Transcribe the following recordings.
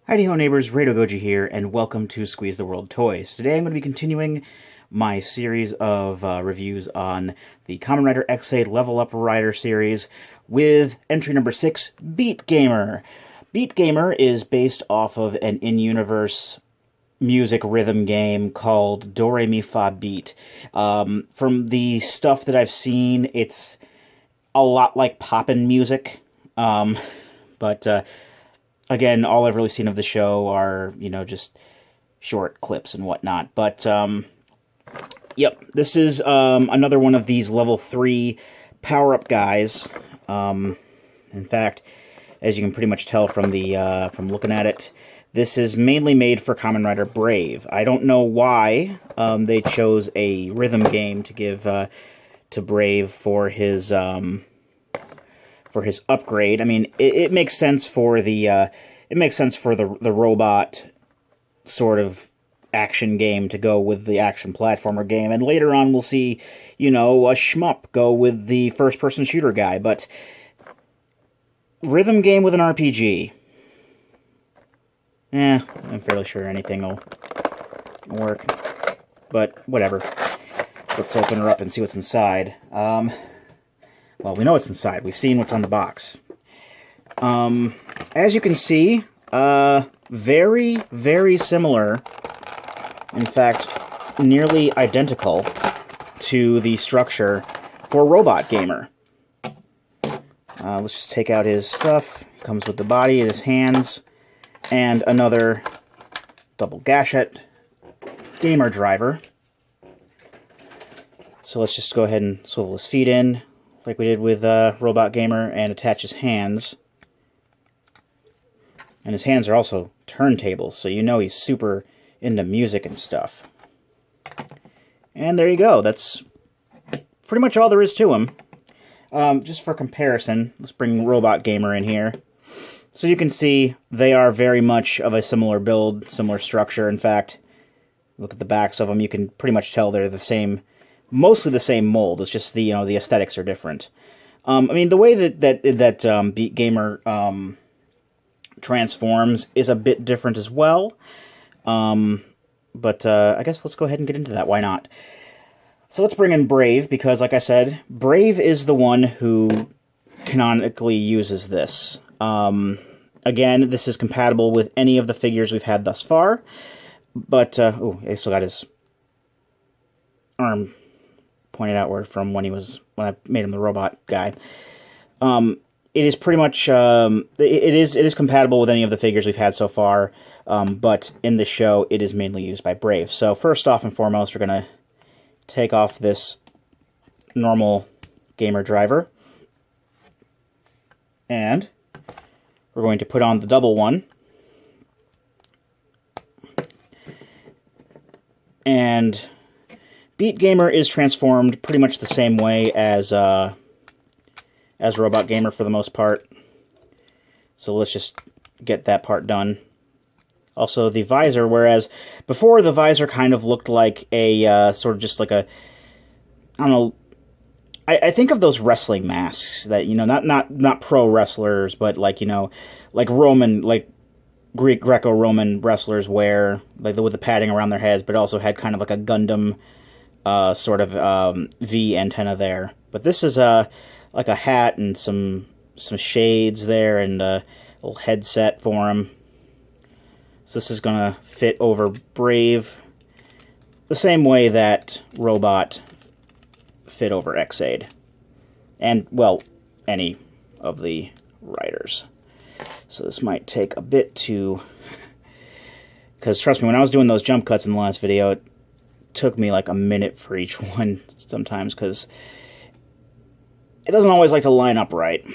Howdy-ho neighbors, Radio Goji here, and welcome to Squeeze the World Toys. Today I'm going to be continuing my series of reviews on the Kamen Rider X8 Level Up Rider series with entry number 6, Beat Gamer. Beat Gamer is based off of an in-universe music rhythm game called Do Re Mi Fa Beat. From the stuff that I've seen, it's a lot like poppin' music, but again, all I've really seen of the show are, just short clips and whatnot. But, yep, this is another one of these level 3 power-up guys. In fact, as you can pretty much tell from the from looking at it, this is mainly made for Kamen Rider Brave. I don't know why they chose a rhythm game to give to Brave for his upgrade. I mean, it makes sense for the the robot sort of action game to go with the action platformer game, and later on we'll see, a shmup go with the first-person shooter guy. But rhythm game with an RPG, I'm fairly sure anything will work. But whatever. Let's open her up and see what's inside. Well, we know what's inside. We've seen what's on the box. As you can see, very, very similar, in fact, nearly identical to the structure for Robot Gamer. Let's just take out his stuff. It comes with the body and his hands, and another double gashette gamer driver. So let's just go ahead and swivel his feet in, like we did with Robot Gamer, and attach his hands. And his hands are also turntables, so he's super into music and stuff. And there you go. That's pretty much all there is to him. Just for comparison, let's bring Robot Gamer in here. So you can see they are very much of a similar build, similar structure. In fact, look at the backs of them. You can pretty much tell they're the same, mostly the same mold. It's just the the aesthetics are different. I mean, the way that Beat Gamer transforms is a bit different as well. But I guess let's go ahead and get into that. Why not? So let's bring in Brave, because like I said, Brave is the one who canonically uses this. Again, this is compatible with any of the figures we've had thus far. But, he still got his arm pointed outward from when I made him the robot guy. It is pretty much, it is compatible with any of the figures we've had so far, but in the show, it is mainly used by Brave. So first off and foremost, we're going to take off this normal gamer driver, and we're going to put on the double one, and Beat Gamer is transformed pretty much the same way as Robot Gamer for the most part. So let's just get that part done. Also, the visor, whereas before the visor kind of looked like a sort of just like a, I don't know, I think of those wrestling masks that, not pro wrestlers, but like, like Roman, like Greco-Roman wrestlers wear, like with the padding around their heads, but also had kind of like a Gundam sort of V antenna there. But this is like a hat and some shades there, and a little headset for him. So this is gonna fit over Brave the same way that Robot fit over X8, and well, any of the riders. So this might take a bit to, because trust me, when I was doing those jump cuts in the last video, it took me like a minute for each one sometimes, because it doesn't always like to line up right.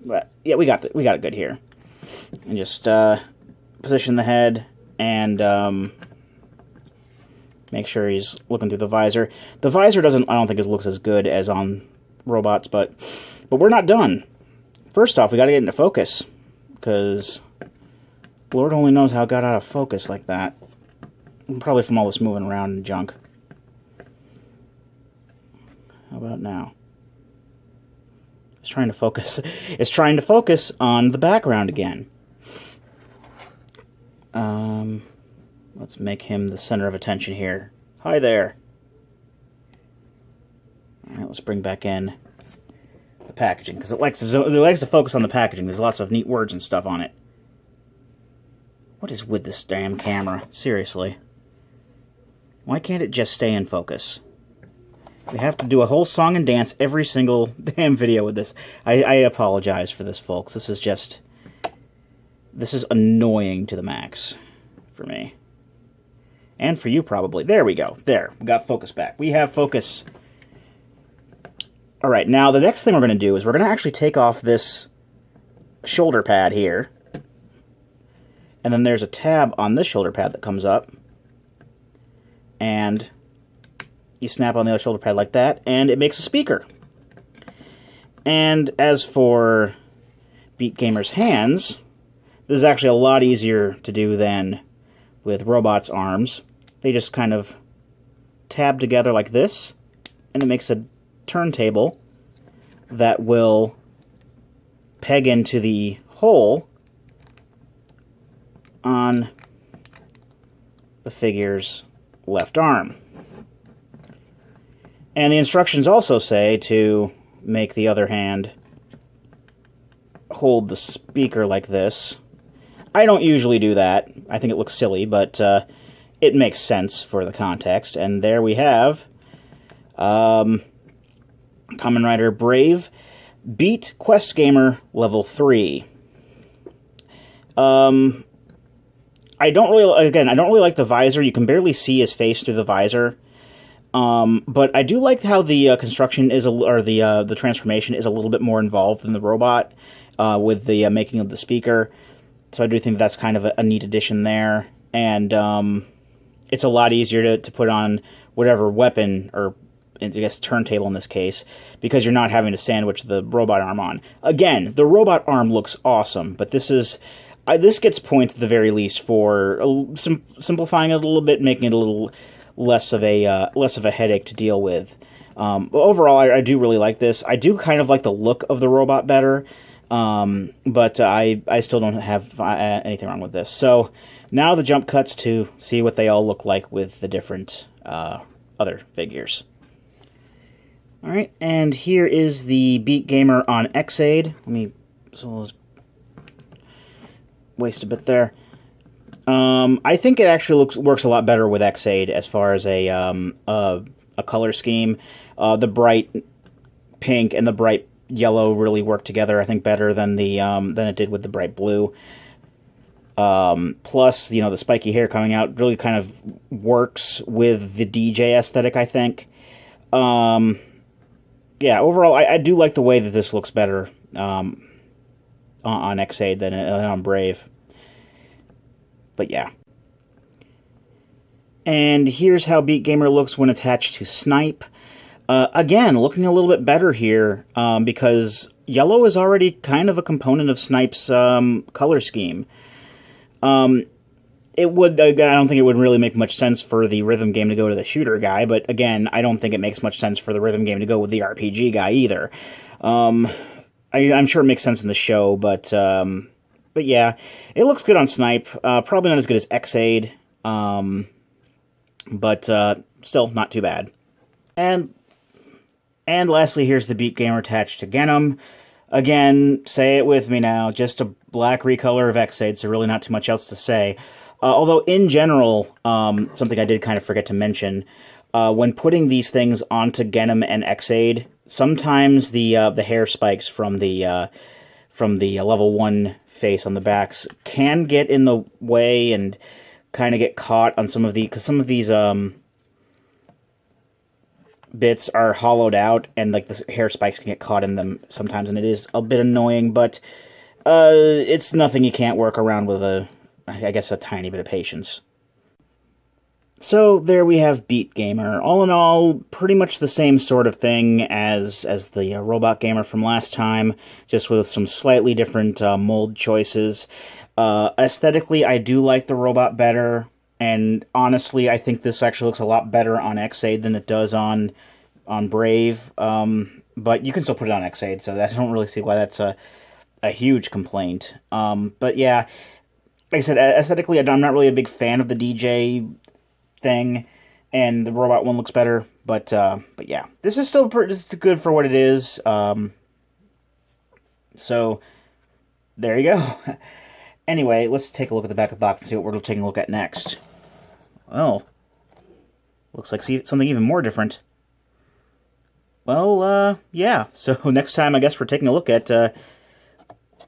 But yeah, we got it good here. And just position the head and make sure he's looking through the visor. The visor I don't think it looks as good as on robots, but we're not done. First off, we got to get into focus, because Lord only knows how it got out of focus like that. Probably from all this moving around and junk. How about now? It's trying to focus. It's trying to focus on the background again. Let's make him the center of attention here. Hi there. Alright, let's bring back in the packaging, because it likes to focus on the packaging. There's lots of neat words and stuff on it. What is with this damn camera? Seriously. Why can't it just stay in focus? We have to do a whole song and dance every single damn video with this. I apologize for this, folks. This is annoying to the max for me. And for you, probably. There we go. There. We got focus back. We have focus. Alright, now the next thing we're going to do is we're going to actually take off this shoulder pad here. And then there's a tab on this shoulder pad that comes up. And you snap on the other shoulder pad like that, and it makes a speaker. And as for Beat Gamer's hands, this is actually a lot easier to do than with Robot's arms. They just kind of tab together like this, and it makes a turntable that will peg into the hole on the figure's left arm. And the instructions also say to make the other hand hold the speaker like this. I don't usually do that. I think it looks silly, but it makes sense for the context. And there we have Kamen Rider Brave, Beat Quest Gamer Level 3. I don't really like the visor. You can barely see his face through the visor. But I do like how the construction is, or the transformation is a little bit more involved than the robot, with the making of the speaker. So I do think that's kind of a neat addition there. And it's a lot easier to put on whatever weapon, or I guess turntable in this case, because you're not having to sandwich the robot arm on. Again, the robot arm looks awesome, but this gets points at the very least for simplifying it a little bit, making it a little less of a headache to deal with. But overall, I do really like this. I do kind of like the look of the robot better, but I still don't have anything wrong with this. So now the jump cuts to see what they all look like with the different other figures. All right, and here is the Beat Gamer on Xaid. Let's waste a bit there. I think it actually works a lot better with Xaid as far as a color scheme. The bright pink and the bright yellow really work together, I think, better than it did with the bright blue. Plus, the spiky hair coming out really kind of works with the DJ aesthetic, I think. Yeah, overall, I do like the way that this looks better on Xaid than on Brave. But yeah. And here's how Beat Gamer looks when attached to Snipe. Again, looking a little bit better here, because yellow is already kind of a component of Snipe's color scheme. I don't think it would really make much sense for the rhythm game to go to the shooter guy, but again, I don't think it makes much sense for the rhythm game to go with the RPG guy either. I'm sure it makes sense in the show, but yeah, it looks good on Snipe. Probably not as good as Xaid, but still not too bad. And lastly, here's the Beat Gamer attached to Genom. Again, say it with me now, just a black recolor of Xaid, so really not too much else to say. Although, in general, something I did kind of forget to mention, when putting these things onto Genom and Xaid, sometimes the hair spikes from the level 1 face on the backs can get in the way and kind of get caught on because some of these bits are hollowed out, and like the hair spikes can get caught in them sometimes, and it is a bit annoying, but it's nothing you can't work around with I guess a tiny bit of patience. So there we have Beat Gamer. All in all, pretty much the same sort of thing as the Robot Gamer from last time, just with some slightly different mold choices. Aesthetically, I do like the robot better, and honestly, I think this actually looks a lot better on Xaid than it does on Brave. But you can still put it on Xaid, so I don't really see why that's a huge complaint. But yeah, like I said, aesthetically, I'm not really a big fan of the DJ thing, and the robot one looks better. But yeah, this is still pretty good for what it is. So there you go. Anyway, let's take a look at the back of the box and see what we're taking a look at next. Well, looks like something even more different. Well, yeah. So next time, I guess we're taking a look at,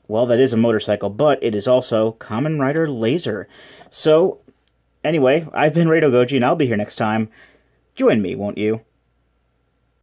well, that is a motorcycle, but it is also Kamen Rider Laser. So, anyway, I've been Radio Goji, and I'll be here next time. Join me, won't you?